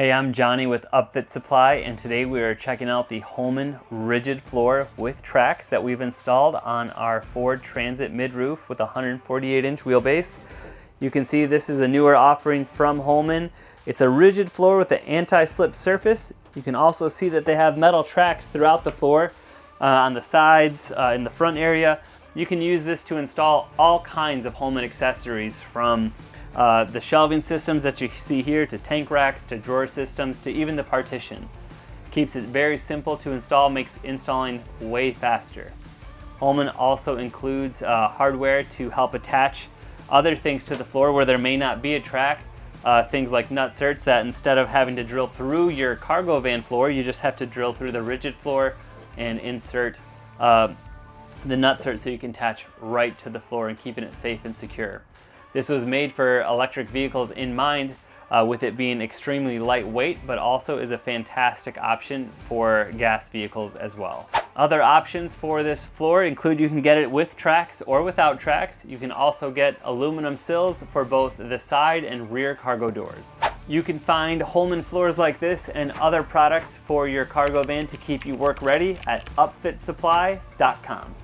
Hey, I'm Johnny with Upfit Supply, and today we are checking out the Holman rigid floor with tracks that we've installed on our Ford Transit mid-roof with a 148-inch wheelbase. You can see this is a newer offering from Holman. It's a rigid floor with an anti-slip surface. You can also see that they have metal tracks throughout the floor, on the sides, in the front area. You can use this to install all kinds of Holman accessories, from the shelving systems that you see here, to tank racks, to drawer systems, to even the partition. Keeps it very simple to install, makes installing way faster. Holman also includes hardware to help attach other things to the floor where there may not be a track. Things like nutserts that instead of having to drill through your cargo van floor, you just have to drill through the rigid floor and insert the nutsert so you can attach right to the floor and keeping it safe and secure. This was made for electric vehicles in mind, with it being extremely lightweight, but also is a fantastic option for gas vehicles as well. Other options for this floor include you can get it with tracks or without tracks. You can also get aluminum sills for both the side and rear cargo doors. You can find Holman floors like this and other products for your cargo van to keep you work ready at upfitsupply.com.